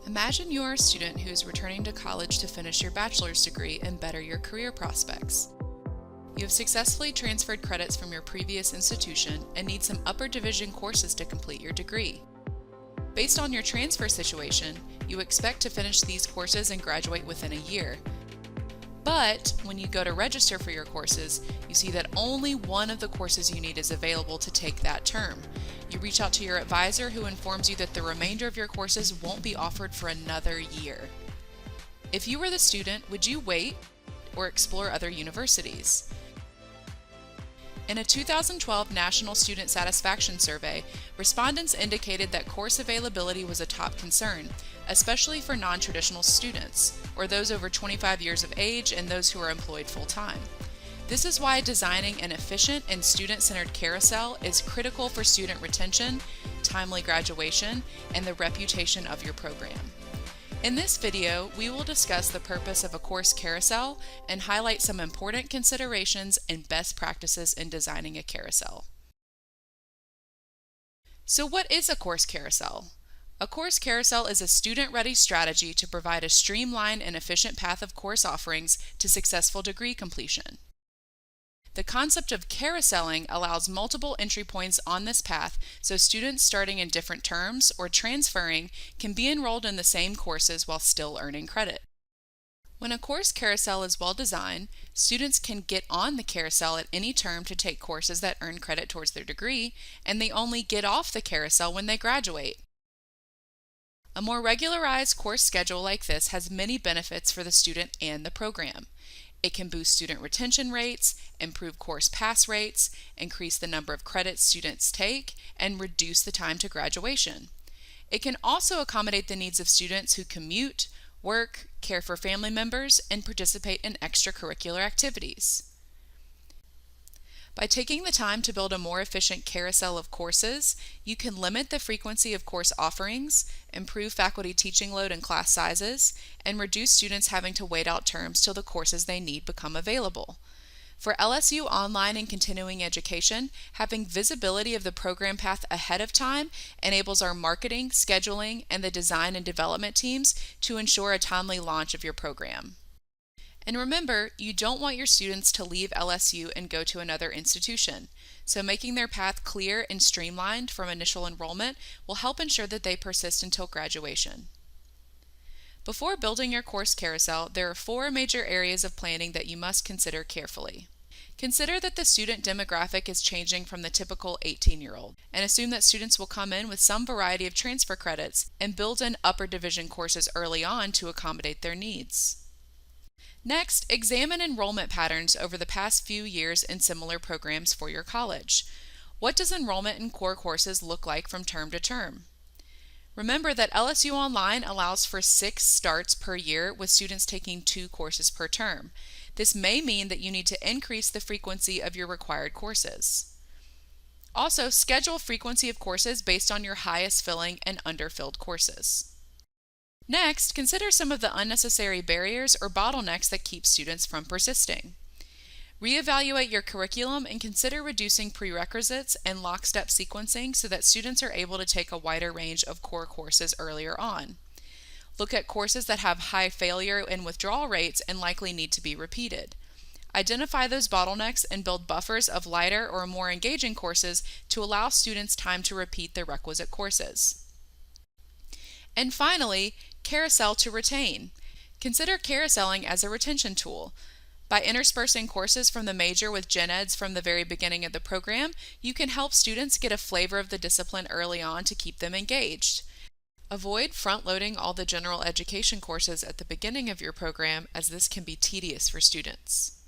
Imagine you are a student who is returning to college to finish your bachelor's degree and better your career prospects. You have successfully transferred credits from your previous institution and need some upper division courses to complete your degree. Based on your transfer situation, you expect to finish these courses and graduate within a year. But when you go to register for your courses, you see that only one of the courses you need is available to take that term. You reach out to your advisor, who informs you that the remainder of your courses won't be offered for another year. If you were the student, would you wait or explore other universities? In a 2012 National Student Satisfaction Survey, respondents indicated that course availability was a top concern, especially for non-traditional students, or those over 25 years of age and those who are employed full-time. This is why designing an efficient and student-centered carousel is critical for student retention, timely graduation, and the reputation of your program. In this video, we will discuss the purpose of a course carousel and highlight some important considerations and best practices in designing a carousel. So what is a course carousel? A course carousel is a student-ready strategy to provide a streamlined and efficient path of course offerings to successful degree completion. The concept of carouseling allows multiple entry points on this path, so students starting in different terms or transferring can be enrolled in the same courses while still earning credit. When a course carousel is well designed, students can get on the carousel at any term to take courses that earn credit towards their degree, and they only get off the carousel when they graduate. A more regularized course schedule like this has many benefits for the student and the program. It can boost student retention rates, improve course pass rates, increase the number of credits students take, and reduce the time to graduation. It can also accommodate the needs of students who commute, work, care for family members, and participate in extracurricular activities. By taking the time to build a more efficient carousel of courses, you can limit the frequency of course offerings, improve faculty teaching load and class sizes, and reduce students having to wait out terms till the courses they need become available. For LSU online and continuing education, having visibility of the program path ahead of time enables our marketing, scheduling, and the design and development teams to ensure a timely launch of your program. And remember, you don't want your students to leave LSU and go to another institution, so making their path clear and streamlined from initial enrollment will help ensure that they persist until graduation. Before building your course carousel, there are 4 major areas of planning that you must consider carefully. Consider that the student demographic is changing from the typical 18-year-old, and assume that students will come in with some variety of transfer credits, and build in upper division courses early on to accommodate their needs. Next, examine enrollment patterns over the past few years in similar programs for your college. What does enrollment in core courses look like from term to term? Remember that LSU Online allows for 6 starts per year, with students taking 2 courses per term. This may mean that you need to increase the frequency of your required courses. Also, schedule frequency of courses based on your highest filling and underfilled courses. Next, consider some of the unnecessary barriers or bottlenecks that keep students from persisting. Reevaluate your curriculum and consider reducing prerequisites and lockstep sequencing so that students are able to take a wider range of core courses earlier on. Look at courses that have high failure and withdrawal rates and likely need to be repeated. Identify those bottlenecks and build buffers of lighter or more engaging courses to allow students time to repeat their requisite courses. And finally, carousel to retain. Consider carouseling as a retention tool. By interspersing courses from the major with gen eds from the very beginning of the program, you can help students get a flavor of the discipline early on to keep them engaged. Avoid front-loading all the general education courses at the beginning of your program, as this can be tedious for students.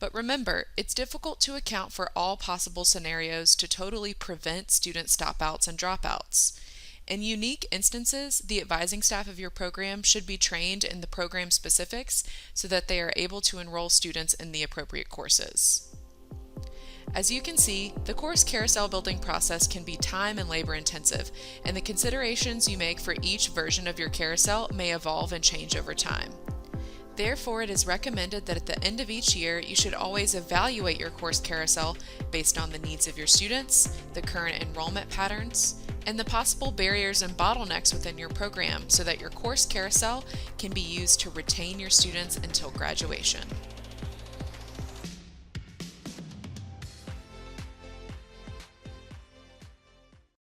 But remember, it's difficult to account for all possible scenarios to totally prevent student stop-outs and dropouts. In unique instances, the advising staff of your program should be trained in the program specifics so that they are able to enroll students in the appropriate courses. As you can see, the course carousel building process can be time and labor intensive, and the considerations you make for each version of your carousel may evolve and change over time. Therefore, it is recommended that at the end of each year, you should always evaluate your course carousel based on the needs of your students, the current enrollment patterns, and the possible barriers and bottlenecks within your program so that your course carousel can be used to retain your students until graduation.